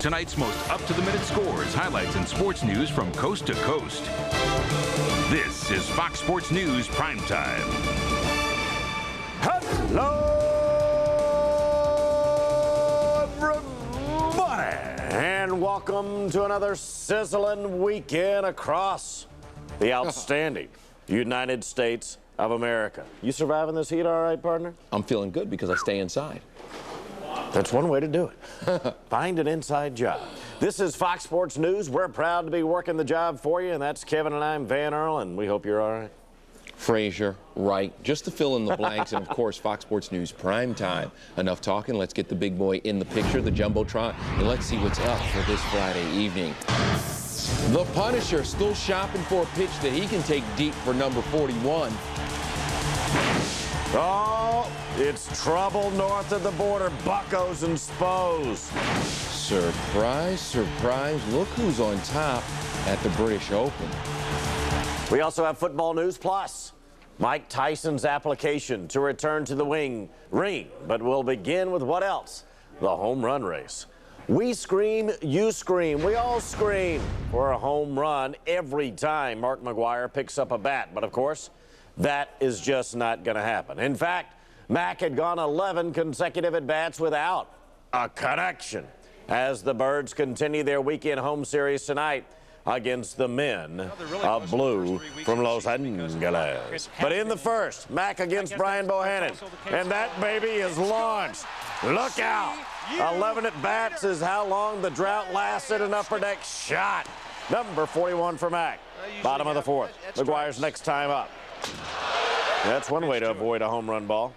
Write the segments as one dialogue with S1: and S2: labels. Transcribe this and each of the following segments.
S1: tonight's most up-to-the-minute scores, highlights, and sports news from coast to coast. This is Fox Sports News Primetime.
S2: Hello, everybody, and welcome to another sizzling weekend across the outstanding United States of America. You surviving this heat all right, partner?
S3: I'm feeling good because I stay inside.
S2: That's one way to do it. Find an inside job. This is Fox Sports News. We're proud to be working the job for you, and that's Kevin and I'm Van Earl, and we hope you're all right.
S3: Frazier, Wright, just to fill in the blanks, and of course, Fox Sports News Primetime. Enough talking. Let's get the big boy in the picture, the Jumbotron, and let's see what's up for this Friday evening. The Punisher still shopping for a pitch that he can take deep for number 41.
S2: Oh, it's trouble north of the border, buckos and spos.
S3: Surprise, surprise, look who's on top at the British Open.
S2: We also have football news, plus Mike Tyson's application to return to the ring. But we'll begin with what else? The home run race. We scream, you scream, we all scream for a home run every time Mark McGwire picks up a bat. But of course, that is just not going to happen. In fact, Mac had gone 11 consecutive at-bats without a connection as the Birds continue their weekend home series tonight against the men of blue from Los Angeles. But in the first, Mac against Brian Bohannon, and that baby is launched. Look out. 11 at-bats is how long the drought lasted. An upper deck shot. Number 41 for Mac. Bottom of the fourth. McGuire's next time up. That's one way to avoid a home run ball.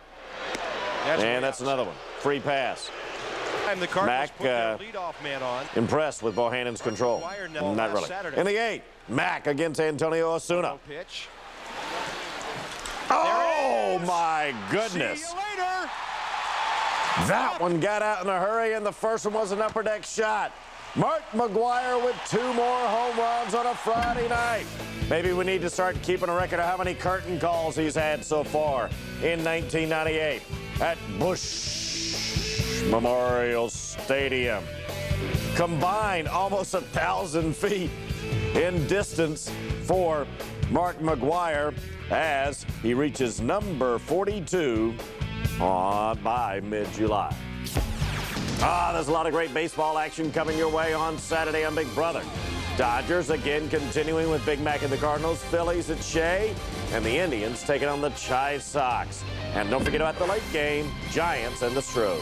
S2: And that's another one. Free pass. Mac impressed with Bohannon's control. Not really. In the eighth, Mac against Antonio Osuna. Oh, my goodness. That one got out in a hurry, and the first one was an upper deck shot. Mark McGwire with 2 more home runs on a Friday night. Maybe we need to start keeping a record of how many curtain calls he's had so far in 1998 at Busch Memorial Stadium. Combined almost 1,000 feet in distance for Mark McGwire as he reaches number 42 by mid-July. There's a lot of great baseball action coming your way on Saturday on Big Brother. Dodgers again continuing with Big Mac and the Cardinals, Phillies at Shea, and the Indians taking on the White Sox. And don't forget about the late game, Giants and the Stros.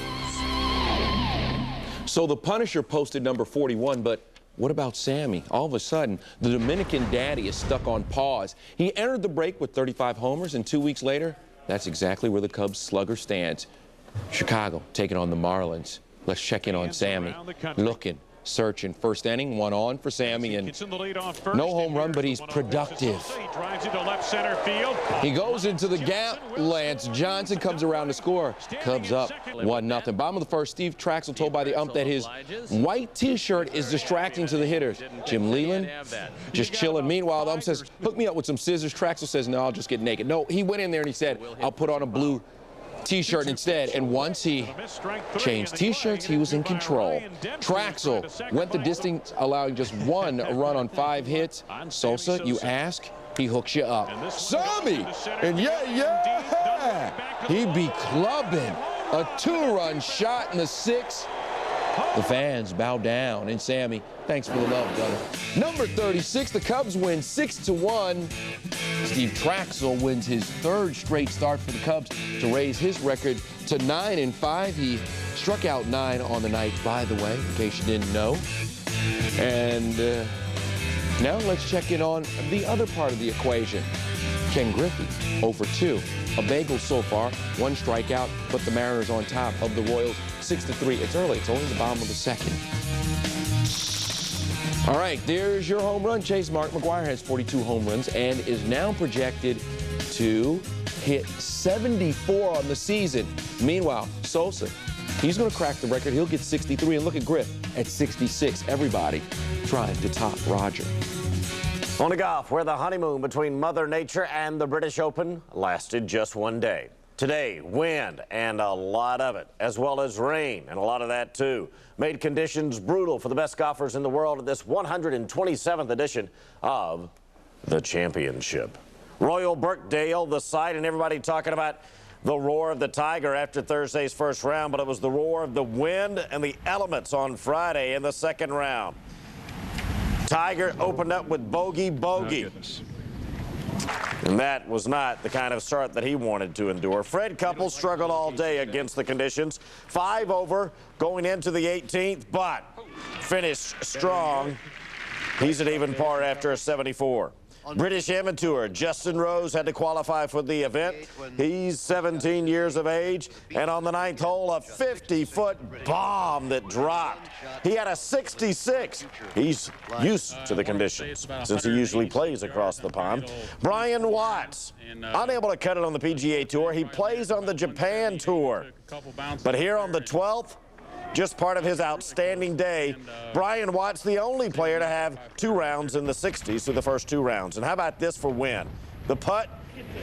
S3: So the Punisher posted number 41, but what about Sammy? All of a sudden, the Dominican daddy is stuck on pause. He entered the break with 35 homers, and 2 weeks later, that's exactly where the Cubs slugger stands. Chicago taking on the Marlins. Let's check in on Sammy. Looking, searching. First inning, 1 on for Sammy, and no home run, but he's productive. He goes into the gap. Lance Johnson comes around to score. Cubs up 1-0. Bottom of the first, Steve Traxel told by the ump that his white T-shirt is distracting to the hitters. Jim Leland just chilling. Meanwhile, the ump says, hook me up with some scissors. Traxel says, no, I'll just get naked. No, he went in there and he said, I'll put on a blue T-shirt instead, and once he changed T-shirts, he was in control. Traxel went the distance, allowing just 1 run on 5 hits. Sosa, you ask, he hooks you up. Sammy, and yeah, he be clubbing. A 2-run shot in the 6th. The fans bow down, and Sammy, thanks for the love, brother. Number 36, the Cubs win 6-1. Steve Traxel wins his 3rd straight start for the Cubs to raise his record to 9-5. He struck out 9 on the night, by the way, in case you didn't know. And now let's check in on the other part of the equation. Ken Griffey, 0 for 2. A bagel so far, 1 strikeout, but the Mariners on top of the Royals, 6-3. It's early. It's only the bottom of the 2nd. All right, there's your home run chase. Mark McGwire has 42 home runs and is now projected to hit 74 on the season. Meanwhile, Sosa, he's going to crack the record. He'll get 63. And look at Griff at 66. Everybody trying to top Roger.
S2: On to golf, where the honeymoon between Mother Nature and the British Open lasted just 1 day. Today, wind and a lot of it, as well as rain and a lot of that too, made conditions brutal for the best golfers in the world at this 127th edition of the championship. Royal Birkdale, the site, and everybody talking about the roar of the Tiger after Thursday's first round, but it was the roar of the wind and the elements on Friday in the second round. Tiger opened up with bogey. And that was not the kind of start that he wanted to endure. Fred Couples struggled all day against the conditions. 5 over going into the 18th, but finished strong. He's at even par after a 74. British Amateur Justin Rose had to qualify for the event. He's 17 years of age, and on the 9th hole, a 50-foot bomb that dropped. He had a 66. He's used to the conditions since he usually plays across the pond. Brian Watts, unable to cut it on the PGA Tour. He plays on the Japan Tour. But here on the 12th, just part of his outstanding day, Brian Watts, the only player to have 2 rounds in the 60s through the first 2 rounds. And how about this for win? The putt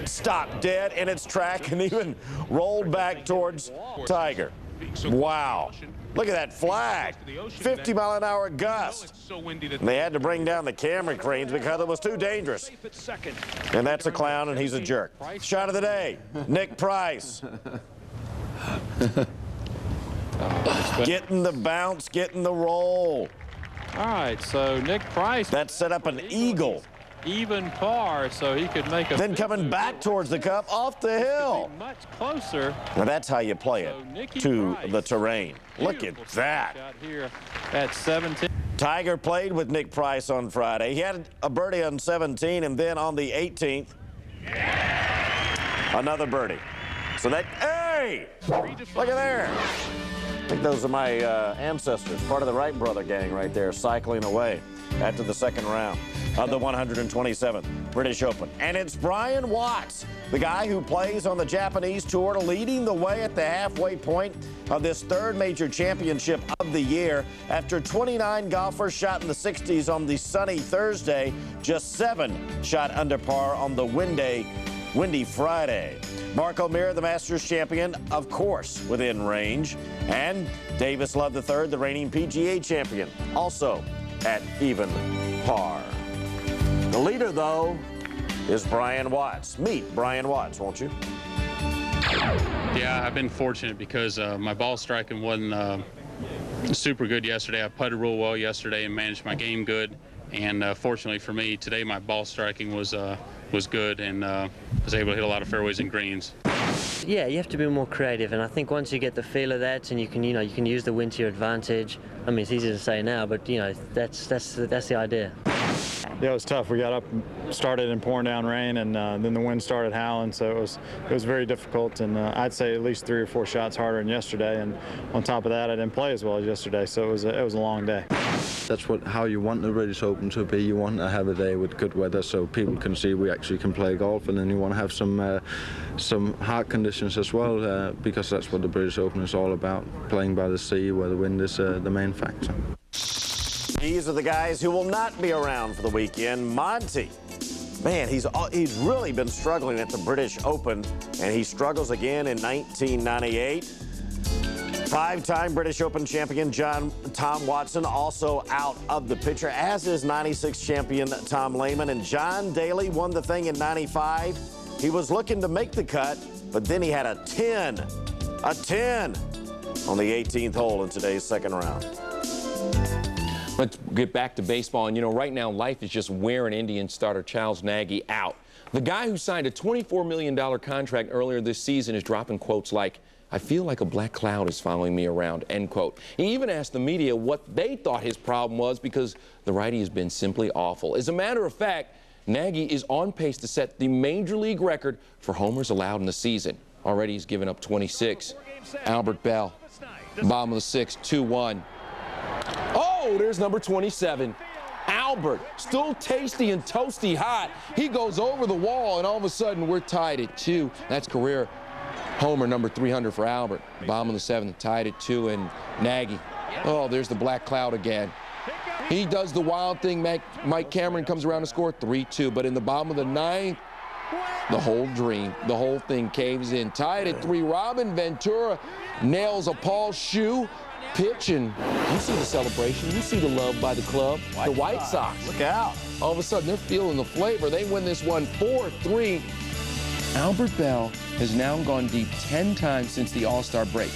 S2: stopped dead in its track and even rolled back towards Tiger. Wow. Look at that flag. 50-mile-an-hour gust. And they had to bring down the camera cranes because it was too dangerous. And that's a clown, and he's a jerk. Shot of the day, Nick Price. Getting the bounce, getting the roll.
S4: All right, so Nick Price.
S2: That set up an eagle.
S4: Even par, so he could make a.
S2: Then coming back towards the cup off the hill.
S4: Much closer.
S2: Now that's how you play it to the terrain. Look at that.
S4: Out here at 17.
S2: Tiger played with Nick Price on Friday. He had a birdie on 17, and then on the 18th, another birdie. So that, hey, look at there. I think those are my ancestors, part of the Wright brother gang right there, cycling away after the second round of the 127th British Open. And it's Brian Watts, the guy who plays on the Japanese Tour, leading the way at the halfway point of this 3rd major championship of the year. After 29 golfers shot in the 60s on the sunny Thursday, just 7 shot under par on the windy Friday. Mark O'Meara, the Masters champion, of course, within range. And Davis Love III, the reigning PGA champion, also at even par. The leader, though, is Brian Watts. Meet Brian Watts, won't you?
S5: Yeah, I've been fortunate because my ball striking wasn't super good yesterday. I putted real well yesterday and managed my game good. And fortunately for me, today my ball striking was good and was able to hit a lot of fairways and greens.
S6: Yeah, you have to be more creative, and I think once you get the feel of that, and you can use the wind to your advantage. I mean, it's easy to say now, but that's the idea.
S7: Yeah, it was tough. We got up, started in pouring down rain, and then the wind started howling, so it was very difficult. And I'd say at least 3 or 4 shots harder than yesterday. And on top of that, I didn't play as well as yesterday, so it was a long day.
S8: That's how you want the British Open to be. You want to have a day with good weather so people can see we actually can play golf, and then you want to have some hard conditions as well, because that's what the British Open is all about, playing by the sea where the wind is the main factor.
S2: These are the guys who will not be around for the weekend. Monty, man, he's really been struggling at the British Open, and he struggles again in 1998. 5-time British Open champion Tom Watson also out of the picture, as is 96 champion Tom Lehman. And John Daly won the thing in 95. He was looking to make the cut, but then he had a 10 on the 18th hole in today's second round.
S3: Let's get back to baseball. And, right now life is just wearing Indian starter Charles Nagy out. The guy who signed a $24 million contract earlier this season is dropping quotes like, "I feel like a black cloud is following me around," end quote. He even asked the media what they thought his problem was because the righty has been simply awful. As a matter of fact, Nagy is on pace to set the major league record for homers allowed in the season. Already he's given up 26. Albert Bell, bottom of the 6th, 2-1. Oh, there's number 27. Albert, still tasty and toasty hot. He goes over the wall, and all of a sudden we're tied at 2. That's career homer number 300 for Albert. Bottom of the 7th, tied at 2, and Nagy. Oh, there's the black cloud again. He does the wild thing. Mike Cameron comes around to score 3-2, but in the bottom of the 9th, The whole dream, the whole thing caves in. Tied at 3, Robin Ventura nails a Paul Shoe pitch, and you see the celebration, you see the love by the club, the White Sox.
S2: Look out.
S3: All of a sudden, they're feeling the flavor. They win this one 4-3. Albert Bell has now gone deep 10 times since the All-Star break.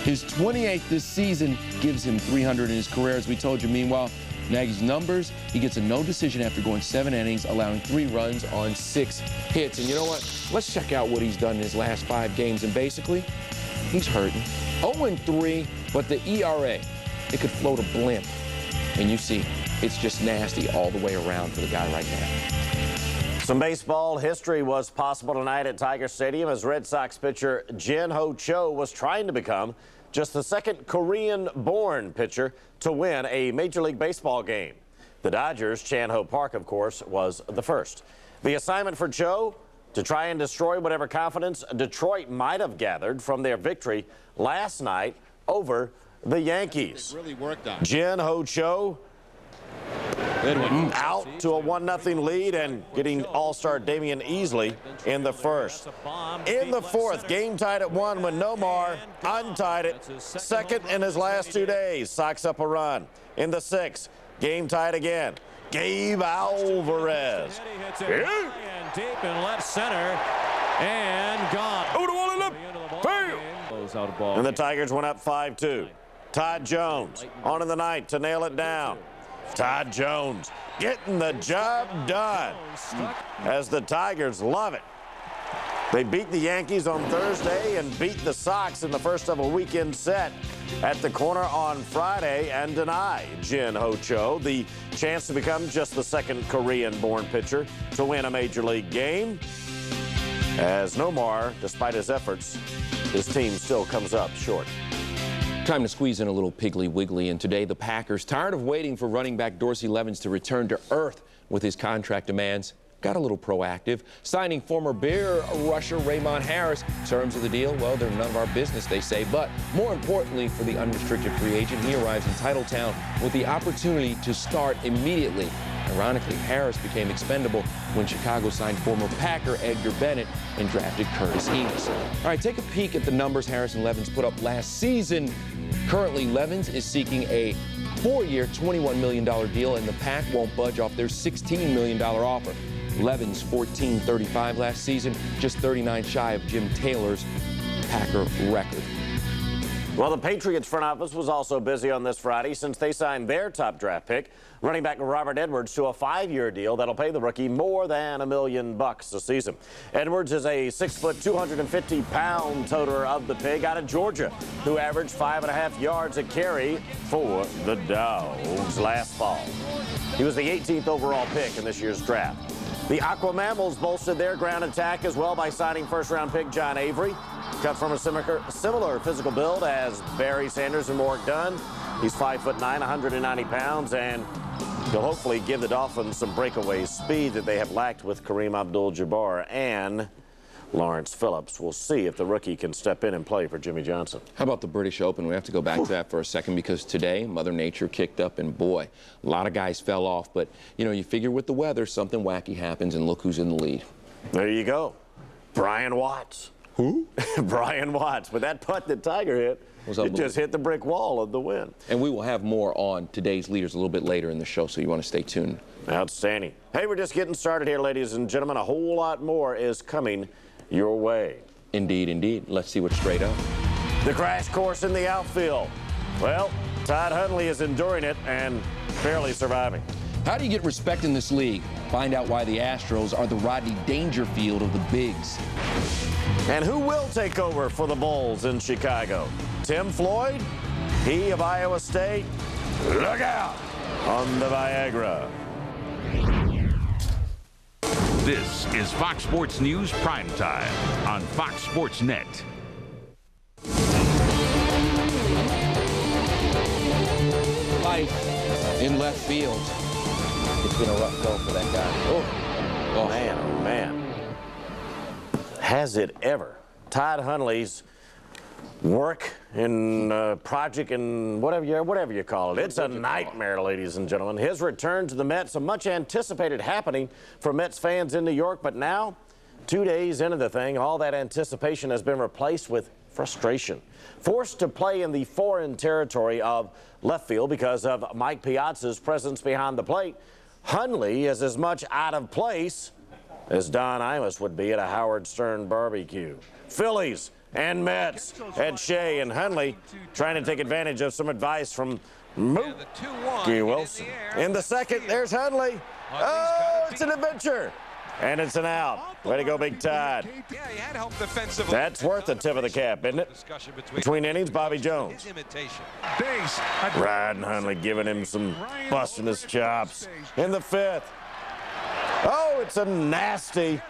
S3: His 28th this season gives him 300 in his career, as we told you. Meanwhile, Nagy's numbers, he gets a no decision after going 7 innings, allowing 3 runs on 6 hits. And you know what? Let's check out what he's done in his last 5 games. And basically, he's hurting. 0-3, but the ERA, it could float a blimp. And you see, it's just nasty all the way around for the guy right now.
S2: Some baseball history was possible tonight at Tiger Stadium as Red Sox pitcher Jin-Ho Cho was trying to become just the second Korean-born pitcher to win a Major League Baseball game. The Dodgers' Chan-Ho Park, of course, was the first. The assignment for Cho, to try and destroy whatever confidence Detroit might have gathered from their victory last night over the Yankees.
S3: Really worked on.
S2: Jin-Ho Cho out to a 1-0 lead and getting all-star Damian Easley in the first. In the fourth, game tied at 1 when Nomar untied it. Second in his last 2 days. Sox up a run. In the sixth, game tied again. Gabe Alvarez.
S9: Deep in left center and gone.
S2: And the Tigers went up 5-2. Todd Jones on in the ninth to nail it down. Todd Jones getting the job done as the Tigers love it. They beat the Yankees on Thursday and beat the Sox in the first of a weekend set at the corner on Friday and deny Jin-Ho Cho the chance to become just the second Korean-born pitcher to win a Major League game. As Nomar, despite his efforts, his team still comes up short.
S3: Time to squeeze in a little Piggly Wiggly, and today the Packers, tired of waiting for running back Dorsey Levens to return to earth with his contract demands, got a little proactive, signing former beer rusher Raymond Harris. Terms of the deal, well, they're none of our business, they say, but more importantly for the unrestricted free agent, he arrives in Titletown with the opportunity to start immediately. Ironically, Harris became expendable when Chicago signed former Packer Edgar Bennett and drafted Curtis Enos. All right, take a peek at the numbers Harris and Levens put up last season. Currently, Levens is seeking a 4-year, $21 million deal, and the Pack won't budge off their $16 million offer. Levens, $14.35 last season, just 39 shy of Jim Taylor's Packer record.
S2: Well, the Patriots front office was also busy on this Friday since they signed their top draft pick, running back Robert Edwards, to a 5-year deal that'll pay the rookie more than $1 million a season. Edwards is a 6-foot, 250-pound toter of the pig out of Georgia, who averaged 5.5 yards a carry for the Dogs last fall. He was the 18th overall pick in this year's draft. The Aquamammals bolstered their ground attack as well by signing first-round pick John Avery, cut from a similar physical build as Barry Sanders and Warwick Dunn. He's 5'9", 190 pounds, and he'll hopefully give the Dolphins some breakaway speed that they have lacked with Kareem Abdul-Jabbar and Lawrence Phillips. We'll see if the rookie can step in and play for Jimmy Johnson.
S3: How about the British Open? We have to go back to that for a second because today Mother Nature kicked up, and boy, a lot of guys fell off. But, you know, you figure with the weather, something wacky happens, and look who's in the lead.
S2: There you go. Brian Watts.
S3: Who?
S2: Brian Watts. But that putt that Tiger hit, it just hit the brick wall of the win.
S3: And we will have more on today's leaders a little bit later in the show, so you want to stay tuned.
S2: Outstanding. Hey, we're just getting started here, ladies and gentlemen. A whole lot more is coming your way.
S3: Indeed, indeed. Let's see what's straight up.
S2: The crash course in the outfield. Well, Todd Hundley is enduring it and barely surviving.
S3: How do you get respect in this league? Find out why the Astros are the Rodney Dangerfield of the bigs.
S2: And who will take over for the Bulls in Chicago? Tim Floyd? He of Iowa State? Look out on the Viagra.
S1: This is Fox Sports News Primetime on Fox Sports Net.
S3: Life in left field. It's been a rough go for that guy.
S2: Oh, man, oh, man. Has it ever? Todd Hundley's work and project and whatever you call it. It's a nightmare, ladies and gentlemen. His return to the Mets, a much anticipated happening for Mets fans in New York, but now 2 days into the thing, all that anticipation has been replaced with frustration. Forced to play in the foreign territory of left field because of Mike Piazza's presence behind the plate, Hundley is as much out of place as Don Imus would be at a Howard Stern barbecue. Phillies and Mets at Shea and Hundley trying to take advantage of some advice from Mookie Wilson. In the second, there's Hundley. Oh, it's an adventure. And it's an out. Way to go, Big Todd. That's worth a tip of the cap, isn't it? Between innings, Bobby Jones. Riding Hundley, giving him some busting his chops. In the fifth. Oh, it's a nasty.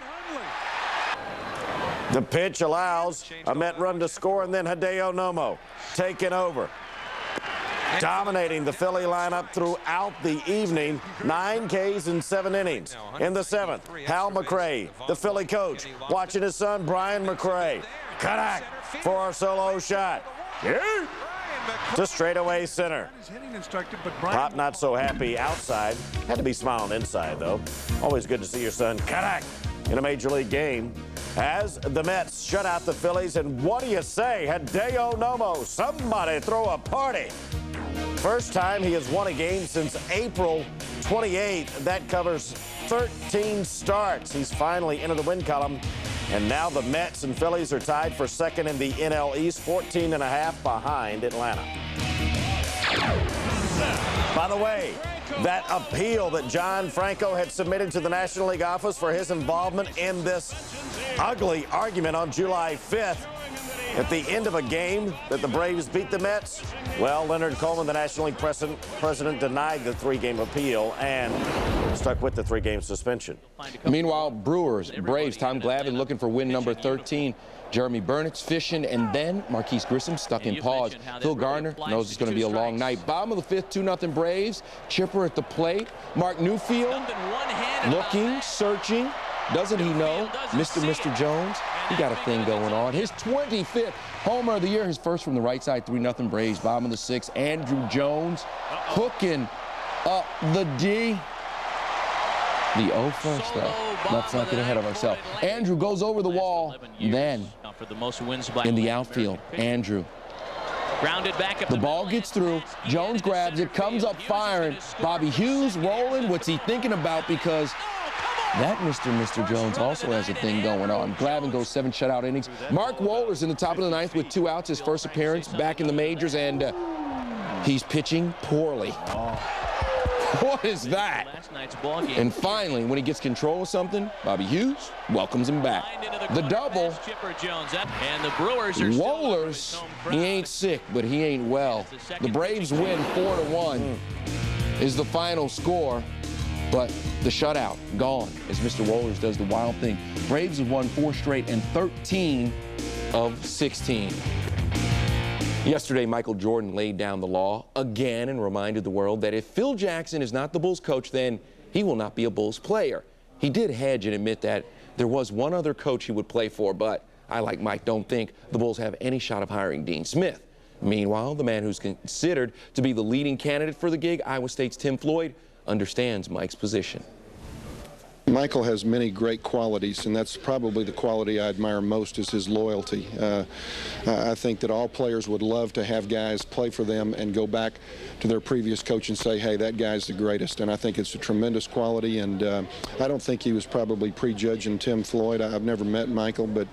S2: The pitch allows a Met run to score, and then Hideo Nomo taking over. Dominating the Philly lineup throughout the evening. 9 Ks in 7 innings. In the 7th, Hal McRae, the Philly coach, watching his son Brian McRae. Kadak for our solo shot. To straightaway center. Pop not so happy outside. Had to be smiling inside, though. Always good to see your son Kadak in a major league game. As the Mets shut out the Phillies, and what do you say? Hideo Nomo, somebody throw a party. First time he has won a game since April 28th. That covers 13 starts. He's finally into the win column. And now the Mets and Phillies are tied for second in the NL East, 14.5 behind Atlanta. By the way, that appeal that John Franco had submitted to the National League office for his involvement in this ugly argument on July 5th, at the end of a game that the Braves beat the Mets, well, Leonard Coleman, the National League president, denied the 3-game appeal and stuck with the 3-game suspension.
S3: Meanwhile, Brewers, Braves, Tom Glavine looking for win number 13. Jeremy Burnett's fishing, and then Marquise Grissom stuck in pause. Phil Garner knows it's going to be a long night. Bottom of the 5th, 2-0 Braves. Chipper at the plate. Mark Newfield looking, searching. Doesn't he know? Mr. Jones, he got a thing going on. His 25th homer of the year, his first from the right side, 3-0 Braves. Bottom of the 6th, Andrew Jones hooking up the D. The 0 first, though. Let's not get ahead of ourselves. Andrew goes over the wall. Then, in the outfield, Andrew. The ball gets through. Jones grabs it, comes up firing. Bobby Hughes rolling. What's he thinking about? Because that Mr. Jones also has a thing going on. Glavine goes 7 shutout innings. Mark Wohlers in the top of the 9th with 2 outs, his first appearance back in the majors, and he's pitching poorly. What is that? And finally, when he gets control of something, Bobby Hughes welcomes him back. The double. Wohlers, he ain't sick, but he ain't well. The Braves win 4-1 is the final score. But the shutout gone as Mr. Wohlers does the wild thing. Braves have won 4 straight and 13 of 16. Yesterday, Michael Jordan laid down the law again and reminded the world that if Phil Jackson is not the Bulls coach, then he will not be a Bulls player. He did hedge and admit that there was one other coach he would play for, but I, like Mike, don't think the Bulls have any shot of hiring Dean Smith. Meanwhile, the man who's considered to be the leading candidate for the gig, Iowa State's Tim Floyd, understands Mike's position.
S10: Michael has many great qualities, and that's probably the quality I admire most is his loyalty. I think that all players would love to have guys play for them and go back to their previous coach and say, hey, that guy's the greatest. And I think it's a tremendous quality, and I don't think he was probably prejudging Tim Floyd. I've never met Michael, but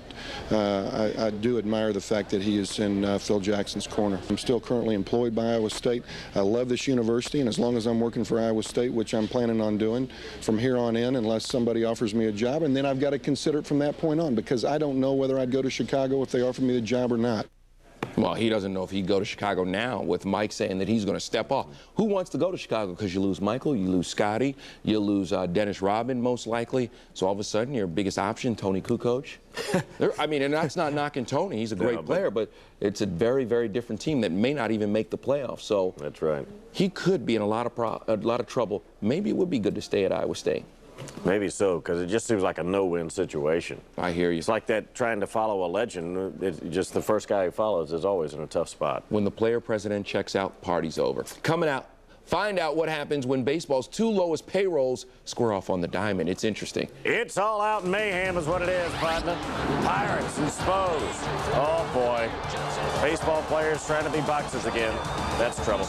S10: I do admire the fact that he is in Phil Jackson's corner. I'm still currently employed by Iowa State. I love this university, and as long as I'm working for Iowa State, which I'm planning on doing from here on in, unless somebody offers me a job, and then I've got to consider it from that point on, because I don't know whether I'd go to Chicago if they offer me the job or not.
S3: Well, he doesn't know if he'd go to Chicago now with Mike saying that he's going to step off. Who wants to go to Chicago? Because you lose Michael, you lose Scotty, you lose Dennis Rodman most likely. So all of a sudden, your biggest option, Tony Kukoc. I mean, and that's not knocking Tony. He's a great player, but it's a very, very different team that may not even make the playoffs. So
S2: that's right.
S3: He could be in a lot of trouble. Maybe it would be good to stay at Iowa State.
S2: Maybe so, because it just seems like a no-win situation.
S3: I hear you.
S2: It's like that trying to follow a legend. It's just the first guy who follows is always in a tough spot.
S3: When the player president checks out, party's over. Coming out, Find out what happens when baseball's two lowest payrolls square off on the diamond. It's interesting.
S2: It's all out mayhem is what it is, partner. Pirates and Spos. Oh, boy. Baseball players trying to be boxers again. That's trouble.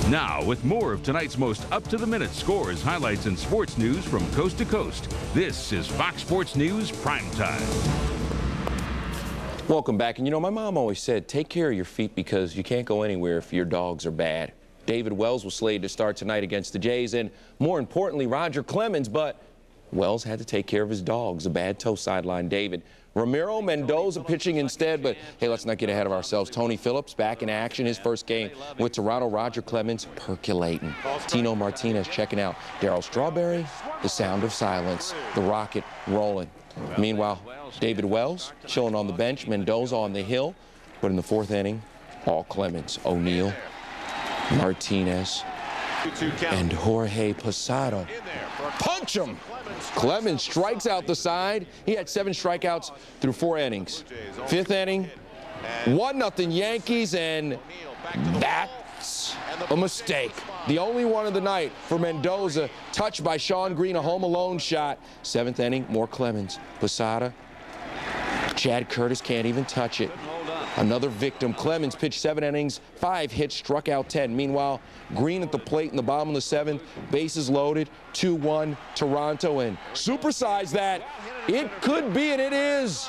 S1: Now, with more of tonight's most up-to-the-minute scores, highlights, and sports news from coast to coast, this is Fox Sports News Primetime.
S3: Welcome back. And you know, my mom always said, take care of your feet because you can't go anywhere if your dogs are bad. David Wells was slated to start tonight against the Jays, and more importantly, Roger Clemens, but Wells had to take care of his dogs. A bad toe sidelined David. Ramiro Mendoza pitching instead, but hey, let's not get ahead of ourselves. Tony Phillips back in action, his first game with Toronto. Roger Clemens percolating. Tino Martinez checking out. Darryl Strawberry, the sound of silence. The rocket rolling. Meanwhile, David Wells chilling on the bench, Mendoza on the hill. But in the fourth inning, all Clemens, O'Neill, Martinez, and Jorge Posada. Punch him! Clemens strikes out the side. He had 7 strikeouts through 4 innings. Fifth inning, 1-0 Yankees, and that's a mistake. The only one of the night for Mendoza, touched by Sean Green, a home alone shot. 7th inning, more Clemens. Posada, Chad Curtis can't even touch it. Another victim. Clemens pitched 7 innings, 5 hits, struck out 10. Meanwhile, Green at the plate in the bottom of the 7th, bases loaded, 2-1 Toronto, and supersize that. It could be, and it is.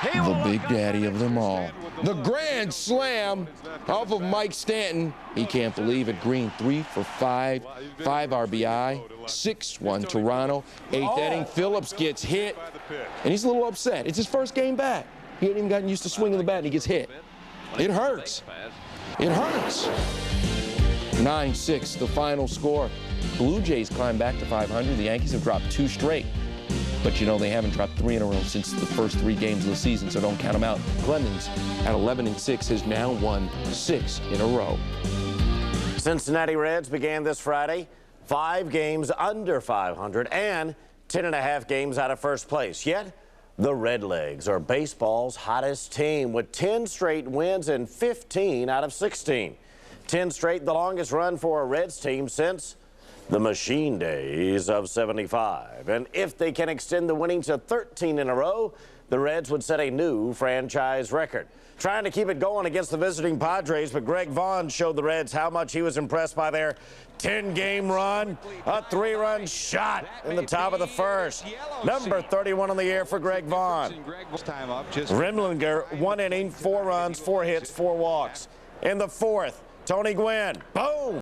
S3: The big daddy of them all. The grand slam off of Mike Stanton. He can't believe it. Green 3 for 5, 5 RBI, 6-1 Toronto. 8th inning, Phillips gets hit, and he's a little upset. It's his first game back. He ain't even gotten used to swinging the bat, and he gets hit. It hurts. It hurts. 9-6, the final score. Blue Jays climb back to 500. The Yankees have dropped 2 straight. But you know, they haven't dropped 3 in a row since the first 3 games of the season, so don't count them out. Clemens at 11-6 has now won 6 in a row.
S2: Cincinnati Reds began this Friday, 5 games under 500 and 10.5 games out of first place. Yet, the Redlegs are baseball's hottest team with 10 straight wins and 15 out of 16. 10 straight, the longest run for a Reds team since the machine days of '75. And if they can extend the winning to 13 in a row, the Reds would set a new franchise record. Trying to keep it going against the visiting Padres, but Greg Vaughn showed the Reds how much he was impressed by their 10-game run. A 3-run shot in the top of the first. Number 31 on the air for Greg Vaughn. Rimlinger, 1 inning, 4 runs, 4 hits, 4 walks. In the 4th, Tony Gwynn, boom!